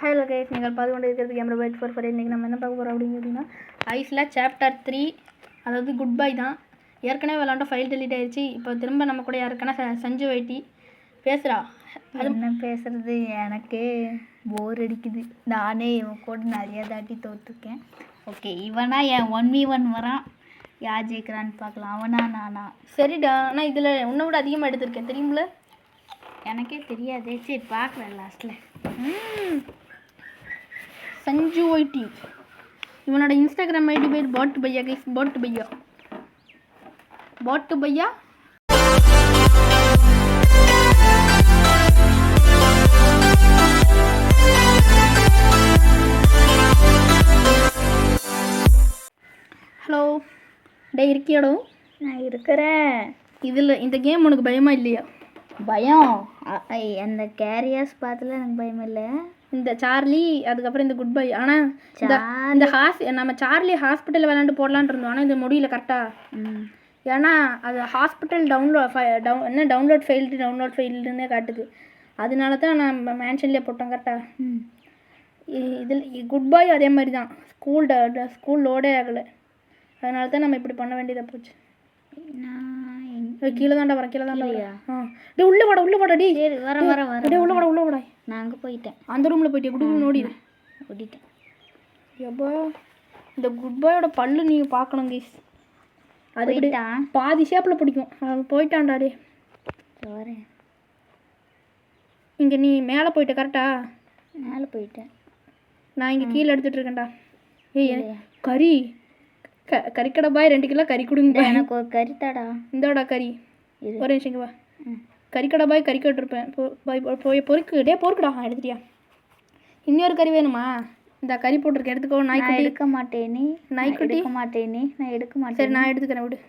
Hello guys, நீங்கள் பார்த்து கொண்டு இருக்கிறது கேமரா வெயிட் ஃபார் இன்றைக்கி நம்ம என்ன பார்க்க போகிறோம் அப்படின்னு கேட்டிங்கன்னா ஐஸில் சாப்டர் 3, அதாவது குட் பை தான். ஏற்கனவே விளாண்ட ஃபைல் டெலிட் ஆயிடுச்சு. இப்போ திரும்ப நம்ம கூட யாருக்கான சஞ்சு வைட்டி பேசுகிறா. என்ன பேசுகிறது, எனக்கு போர் அடிக்குது. நானே இவன் கூட நிறையா தாட்டி தோற்றுருக்கேன். ஓகே, இவனா என் 1v1 வரான், யார் ஜெயிக்கிறான்னு பார்க்கலாம். அவனா நானா? சரிடா, ஆனால் இதில் உன்னை விட அதிகமாக எடுத்திருக்கேன் தெரியுமில்ல? எனக்கே தெரியாதே. சரி பார்க்குறேன் லாஸ்ட்டில். சஞ்சு வைட்டி இவனோட இன்ஸ்டாகிராம் ஐடி பேர் பாட்டு பையா கைஸ். பாட்டு பையா ஹலோ டே, இருக்கியாடோ? நான் இருக்கிறேன். இதில் இந்த கேம் உனக்கு பயமா இல்லையா? பயம் அந்த கேரியர்ஸ் பார்த்துல எனக்கு பயம் இல்லை. இந்த சார்லி, அதுக்கப்புறம் இந்த குட் பை. ஆனால் இந்த நம்ம சார்லி ஹாஸ்பிட்டலில் விளாண்டு போடலான் இருந்தோம். ஆனால் இது முடியல கரெக்டாக. ஏன்னா அது ஹாஸ்பிட்டல் டவுன்லோட் ஃபெயில்டுன்னே காட்டுது. அதனால தான் நான் மேன்ஷன்லேயே போட்டேன் கரெக்டாக. இதில் குட் பை அதே மாதிரி தான். ஸ்கூல் லோடே ஆகலை. அதனால தான் நம்ம இப்படி பண்ண வேண்டியதாக போச்சு. கீழே தாண்டா வரேன், கீழே தாண்டா வரேன். டே உள்ள வாடா டி. சரி வர டே உள்ள வாடா. நான் அங்கே போயிட்டேன். அந்த ரூமில் போயிட்டேன். குடுக்குன்னு ஓடிட்டேன். எப்போ இந்த குட் பாயோட பல்லு நீங்கள் பார்க்கணும் கைஸ். அது பாதி ஷேப்பில் பிடிக்கும். அது போயிட்டான்டா டே. வரேன். இங்கே நீ மேலே போயிட்ட கரெக்டா? மேலே போயிட்டேன். நான் இங்கே கீழே எடுத்துகிட்டு இருக்கேன்டா. ஏய் கறி கறிக்கடை பாய் 2 கிலோ கறி கொடுங்க. எனக்கு ஒரு கறி தாடா. இந்தோடா கறி. ஒரு நிமிஷம் இங்கே வா. கறிக்கடை பாய் கறி கேட்டிருப்பேன். போய் பொறுக்கு. டே பொறுக்குடா. எடுத்துட்டியா? இன்னொரு கறி வேணுமா? இந்த கறி போட்டிருக்கேன், எடுத்துக்கோ. நாய்க்குட்டி எடுக்க மாட்டேனே. நாய்க்குட்டி எடுக்க மாட்டேனே. நான் எடுக்க மாட்டேன். சரி நான் எடுத்துக்கிறேன் விடு.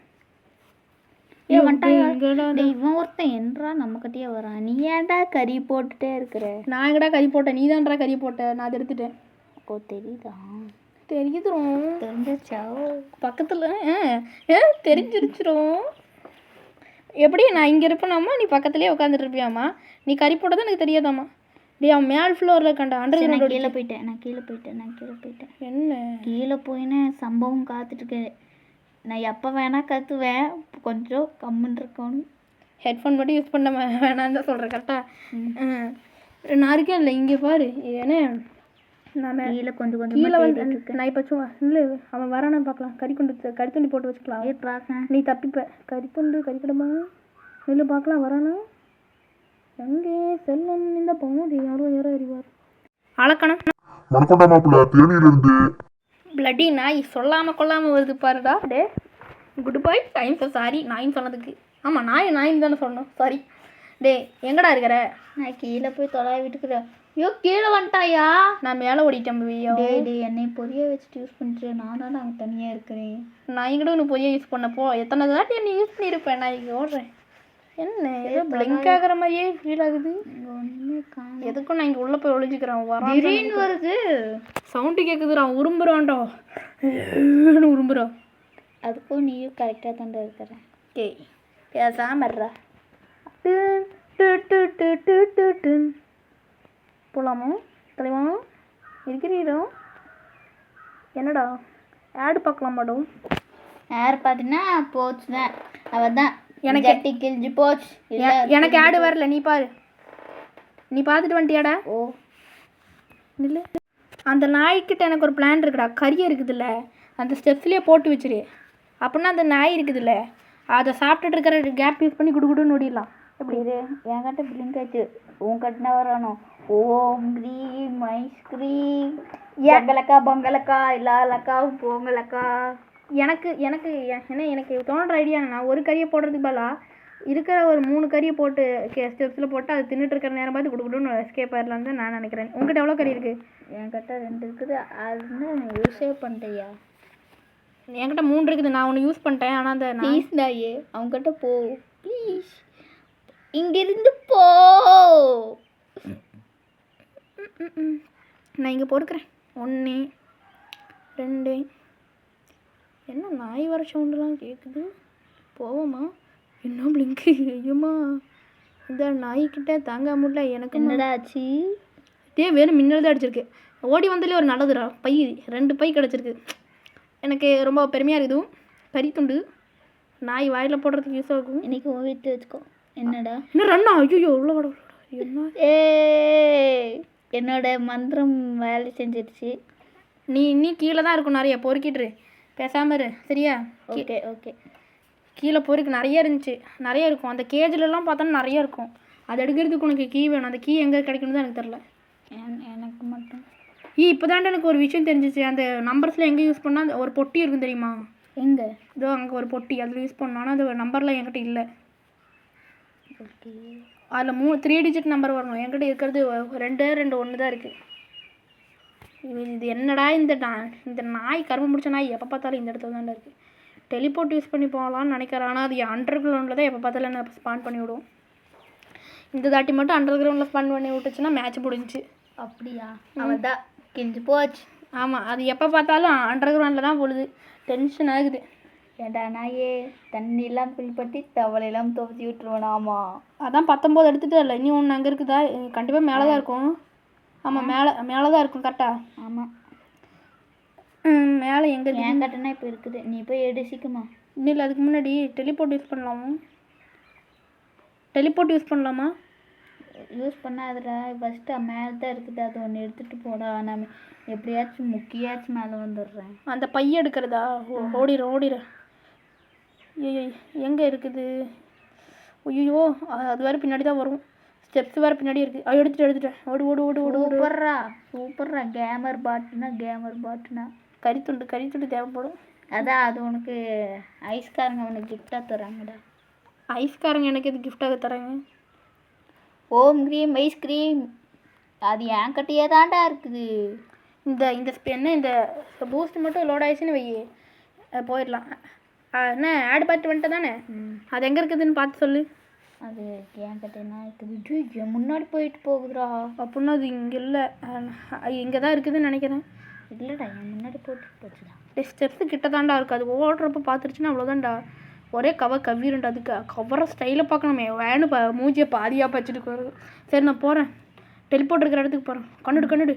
இவன் ஒருத்தன் என்றா நம்ம கிட்டே வரான். நீ ஏன்டா கறி போட்டுட்டே இருக்கிற? நான் எங்கடா கறி போட்டேன்? நீ தான்டா கறி போட்ட. நான் அதை எடுத்துட்டேன். ஓ தெரியுதா? தெரிஞ்சிருச்சா? பக்கத்தில் தெரிஞ்சிருச்சிரும். எப்படி நான் இங்கே இருப்பேனாம்மா, நீ பக்கத்துலேயே உட்காந்துட்டு இருப்பியாம்மா? நீ கறி போட்டதான் எனக்கு தெரியாதாம்மா. டே அவன் மேல் ஃப்ளோரில் இருக்கான்டா. நான் கீழே போயிட்டேன். என்ன கீழே போயின்னு சம்பவம் காத்துட்ருக்கேன். நான் எப்போ வேணால் கற்றுவேன். கொஞ்சம் கம்முன்னு இருக்கணும். ஹெட்ஃபோன் மட்டும் யூஸ் பண்ண வேணான்னு தான் சொல்கிறேன் கரெக்டாக. நான் இருக்கேன் இல்லை இங்கே பாரு. ஏன்னா நான் கீழே கொஞ்சம் கீழே வந்து நான் இப்போ சும்மா இல்லை அவன் வரானு பார்க்கலாம். கறித்துண்டி போட்டு வச்சுக்கலாம். பார்க்க நீ தப்பிப்ப. கறிக்கடமா இல்லை பார்க்கலாம். வரானா எங்கே செல்லம் இந்த பகுதி யாரோ அறிவார். அளக்கணும் பிளட்டி நாய் சொல்லாமல் கொள்ளாமல் வருது பாருடா. டே குட் பை டைம். சாரி நாயின்னு சொன்னதுக்கு. ஆமாம் நாயின்னு தானே சொன்னோம். சாரி. டே எங்கடா இருக்கிற? நான் கீழே போய் தொலை விட்டுக்கிறேன். ஐயோ கீழே வந்துட்டாயா? நான் மேலே ஓடிட்டேன். டே என்னை பொரிய வச்சுட்டு யூஸ் பண்ணிட்டு நான் தான் அங்கே தனியாக இருக்கிறேன். நான் இங்கூட ஒன்று பொரிய யூஸ் பண்ணப்போ எத்தனை தாட்டி என்னை யூஸ் பண்ணியிருப்பேன். நான் இங்கே ஓடுறேன். என்ன ஏதோ பிளிங்க் ஆகிற மாதிரியே ஃபீல் ஆகுது. எதுக்கும் நான் இங்கே உள்ளே போய் ஒழிஞ்சிக்கிறேன். திடீர்னு வருது சவுண்டு கேட்குதுறான். உரும்புறான்டா. உரும்புறான். அதுக்கும் நீயும் கரெக்டாக தாண்டா இருக்கிற. ஓகே பேசாமறா. போகலாமா தலைவா? இருக்கிறீரோ? என்னடா ஆடு பார்க்கலாம் மாட்டோம். யார் பார்த்தீங்கன்னா போச்சு தான். அவள் தான் எனக்கு கிழிஞ்சு போச்சு. எனக்கு ஆடு வரல. நீ பாரு. நீ பார்த்துட்டு வந்துட்டியாடா? ஓ இல்லை அந்த நாய்க்கிட்ட எனக்கு ஒரு பிளான் இருக்குடா. கறி இருக்குதுல்ல, அந்த ஸ்டெப்ஸ்லேயே போட்டு வச்சிரு. அப்படின்னா அந்த நாய் இருக்குதுல்ல, அதை சாப்பிட்டுட்டு இருக்கிற கேப் யூஸ் பண்ணி குடுன்னு ஓடிடலாம். எப்படி இது என்கிட்ட பிளிங்க் ஆச்சு. உங்ககிட்ட வரணும். ஓம் க்ரீம் ஐஸ்கிரீம் பங்களக்கா இல்லாலக்கா பொங்கலக்கா. எனக்கு தோன்ற ஐடியா நான் ஒரு கறியை போடுறதுக்கு பதிலாக இருக்கிற ஒரு 3 கறியை போட்டு ஸ்டெப்ஸில் போட்டு அது தின்னுட்டு இருக்கிற நேரம் பார்த்து குடுன்னு எஸ்கேப் ஆயிடலான்னு தான் நான் நினைக்கிறேன். உங்கள்கிட்ட எவ்வளோ கறி இருக்குது? என்கிட்ட 2 இருக்குது. அது யூஸே பண்ணிட்டேயா? என்கிட்ட 3 இருக்குது. நான் ஒன்று யூஸ் பண்ணிட்டேன். ஆனால் அந்த ப்ளீஸ் நாயே அவங்ககிட்ட போ ப்ளீஸ். இங்கிருந்து போ. நான் இங்கே போட்டுக்கிறேன். 1 2. என்ன நாய் வர சவுண்டெலாம் கேட்குது. போவோமா? இன்னும் பிளிங்கு. ஐயோம்மா இந்த நாய்க்கிட்ட தாங்க முடியல எனக்கு. என்னடா ஆச்சு? அப்படியே வெறும் மின்னல் தான் அடிச்சிருக்கு. ஓடி வந்தாலே ஒரு நல்லதுடா. பை 2 பை கிடச்சிருக்கு. எனக்கு ரொம்ப பெருமையாக இருக்குது. கறித்துண்டு நாய் வாயில் போடுறதுக்கு யூஸ் ஆகும். இன்னைக்கு வீட்டு வச்சுக்கோ. என்னடா இன்னும் ரன்னா? ஐயோ உள்ள வட என்ன? என்னோட மந்திரம் வேலை செஞ்சிருச்சு. நீ கீழே தான் இருக்கும். நிறைய பொறுக்கிட்டு பேசாமல் இரு சரியா? Okay okay. கீழே பொறுக்கு நிறைய இருந்துச்சு. நிறைய இருக்கும். அந்த கேஜிலலாம் பார்த்தோன்னா நிறைய இருக்கும். அதை எடுக்கிறதுக்கு உனக்கு கீ வேணும். அந்த கீ எங்கே கிடைக்கணும் தான் எனக்கு தெரில. எனக்கு மட்டும் இப்போ தாண்டா எனக்கு ஒரு விஷயம் தெரிஞ்சிச்சு. அந்த நம்பர்ஸில் எங்கே யூஸ் பண்ணால் அந்த ஒரு பொட்டி இருக்கும் தெரியுமா? எங்கே? இதோ அங்கே ஒரு பொட்டி அதில் யூஸ் பண்ணோம். ஆனால் அந்த நம்பர்லாம் என்கிட்ட இல்லை. ஓகே. அதில் 3 டிஜிட் நம்பர் வரணும். என்கிட்ட இருக்கிறது 2 1 தான் இருக்குது. இது என்னடா இந்த நாய் கரும்பு முடிச்ச நாய் எப்போ பார்த்தாலும் இந்த இடத்துல தாண்டா இருக்குது. டெலிபோர்ட் யூஸ் பண்ணி போகலான்னு நினைக்கிறேன். ஆனால் அது அண்டர் கிரவுண்டில் தான் எப்போ பார்த்தாலும் என்ன ஸ்பான் பண்ணி விடுவோம். இந்த தாட்டி மட்டும் அண்டர் கிரவுண்டில் ஸ்பான் பண்ணி விட்டுச்சுன்னா மேட்ச் முடிஞ்சிச்சு. அப்படியா? அவள் தான் கிஞ்சி போச்சு. ஆமாம், அது எப்போ பார்த்தாலும் அண்டர் கிரவுண்டில் தான் பொழுது. டென்ஷன் ஆகுது. ஏண்டா நாயே, தண்ணியெல்லாம் ஃபில் பண்ணி தவளையெல்லாம் துவச்சி விட்டுருவோனாமா. அதான் 19 எடுத்துகிட்டு இல்லை. இனி ஒன்று அங்கே இருக்குதா? கண்டிப்பாக மேலே தான் இருக்கும். ஆமாம், மேலே தான் இருக்கும் கரெக்டாக. ஆமாம். மேலே எங்கே ஏன் கட்டணா இப்போ இருக்குது. நீ போய் எடுசிக்குமா? இல்லை, அதுக்கு முன்னாடி டெலிபோர்ட் யூஸ் பண்ணலாமா? யூஸ் பண்ணாதடா. ஃபஸ்ட்டு மேலே தான் இருக்குது. அது ஒன்று எடுத்துகிட்டு போடா. நான் எப்படியாச்சும் முக்கியாச்சும் மேலே வந்துடுறேன். அந்த பைய எடுக்கிறதா? ஓடிற ஐயோ எங்கே இருக்குது? ஐயோ அது வேறு பின்னாடி தான் வரும். ஸ்டெப்ஸ் வேறு பின்னாடி இருக்குது. எடுத்துட்டேன். ஓடு. சூப்பர்ரா. கேமர் பாட்டுனா கறித்துண்டு தேவைப்படும். அதான் அது உனக்கு ஐஸ்காரங்க உனக்கு கிஃப்டாக தராங்கடா. ஐஸ்காரங்க எனக்கு எது கிஃப்டாக தராங்க? ஓம் க்ரீம் ஐஸ்கிரீம். அது என் கட்டையே தாண்டா இருக்குது. இந்த பூஸ்ட் மட்டும் லோட் ஆயிடுச்சுன்னு வை, போயிடலாம். என்ன ஆட் பார்த்து வந்துட்டு தானே? அது எங்கே இருக்குதுன்னு பார்த்து சொல்லு. அது என் கட்டைனா இருக்குது. என் முன்னாடி போயிட்டு போகுதுடா. அப்படின்னா அது இங்கே இல்லை, இங்கே தான் இருக்குதுன்னு நினைக்கிறேன். இல்லைடா, என் முன்னாடி போட்டு போச்சுடா. ஸ்டெப்ஸு கிட்ட தாண்டா இருக்குது. அது ஓடுறப்ப பார்த்துருச்சுன்னா அவ்வளோதான்டா. ஒரே கவ்விருண்டா. அதுக்கு கவரை ஸ்டைலை பார்க்கணுமே. வேணு மூஞ்சியை பாதியாக பச்சுட்டு வருது. சரி நான் போகிறேன். டெலிபோர்ட் இருக்கிற இடத்துக்கு போகிறேன். கண்ணுடு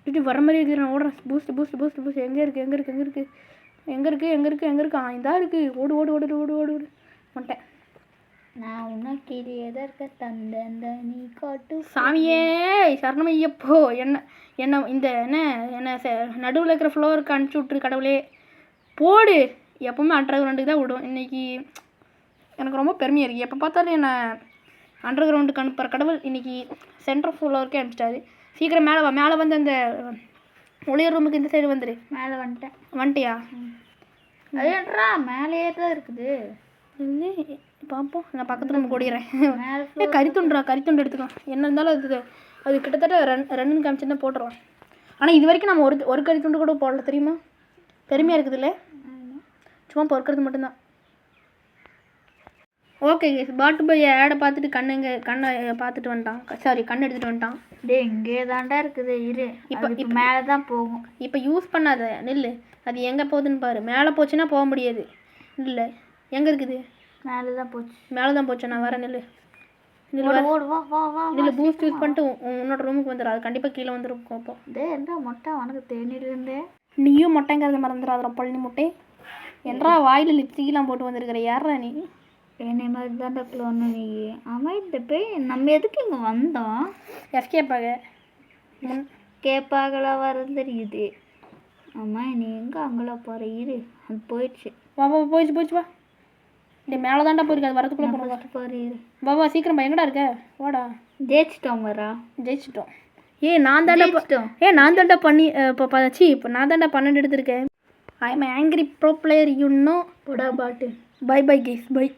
இப்படி வர மாதிரி இருக்குது. நான் ஓடுறேன். பூஸ்ட் எங்கே இருக்குது? இந்தா இருக்குது. ஓடு வந்துட்டேன். நான் இன்னும் கீழே தான் இருக்க. தந்த நீ காட்டு சாமியே சரணமையப்போ. என்ன நடுவில் இருக்கிற ஃப்ளோருக்கு அனுப்பிச்சி விட்ரு கடவுளே. போடு. எப்போவுமே அண்டர் கிரவுண்டுக்கு தான் விடும். இன்றைக்கி எனக்கு ரொம்ப பெருமையாக இருக்குது. எப்போ பார்த்தாலும் என்னை அண்டர் கிரவுண்டுக்கு அனுப்புகிற கடவுள் இன்றைக்கி சென்டர் ஃப்ளோருக்கே அனுப்பிச்சிட்டாரு. சீக்கிரம் மேலே வந்து அந்த ஒளியர் ரூமுக்கு இந்த சைடு வந்துடு. மேலே வந்துட்டியா? அதேன்றா மேலேயே தான் இருக்குது. இல்லை பார்ப்போம். நான் பக்கத்தில் ரூமுக்கு ஓடிடுறேன். கறித்துண்டு எடுத்துக்கலாம். என்ன இருந்தாலும் அது கிட்டத்தட்ட 2 காமிச்சுன்னா போட்டுருவோம். ஆனால் இது வரைக்கும் நம்ம ஒரு கறித்துண்டு கூட போடல தெரியுமா? பெருமையாக இருக்குது இல்லை? சும்மா பொறுக்கிறது மட்டும்தான். ஓகே பாட்டு போய் ஆடை பார்த்துட்டு கண்ணை பார்த்துட்டு வந்துட்டான். சாரி, கண் எடுத்துகிட்டு வந்துட்டான். இங்கே தாண்டா இருக்குது. இப்போ மேலே தான் போகும். இப்போ யூஸ் பண்ணாத நில்லு. அது எங்கே போகுதுன்னு பாரு. மேலே போச்சுன்னா போக முடியாது. இல்லை எங்கே இருக்குது? மேலே தான் போச்சு. நான் வரேன். நில்லு. பூஸ்ட் யூஸ் பண்ணிட்டு உன்னோட ரூமுக்கு வந்துடும். அது கண்டிப்பாக கீழே வந்துடும். அப்போ என்ன மொட்டை உனக்கு தேனிலிருந்தே. நீயும் மொட்டைங்கிறத மறந்துடாத பழனி முட்டை. என்றா வாயில் லிப்ஸ்டிக்கெலாம் போட்டு வந்திருக்கிற? யாரா நீ? என்னை மாதிரி தாண்டா க்ளோன்னு நீ. ஆமாம், இந்த போய் நம்ம எதுக்கு இங்கே வந்தோம்? கேப்பாகலா வர தெரியுது. ஆமாம், நீ எங்கே அங்கே போகிற? அது போயிடுச்சு. போயிடுச்சு வா. இந்த மேலே தாண்டா போயிருக்கு. அது வரதுக்குள்ளே போகிறோம். வா சீக்கிரம். எங்கடா இருக்க? வாடா. ஜெயிச்சிட்டோம். நான் தாண்டா பண்ணி இப்போ நான் தாண்டா 12 எடுத்திருக்கேன். I am angry bro player. You know. போடா பாட்டு. Bye guys. பை.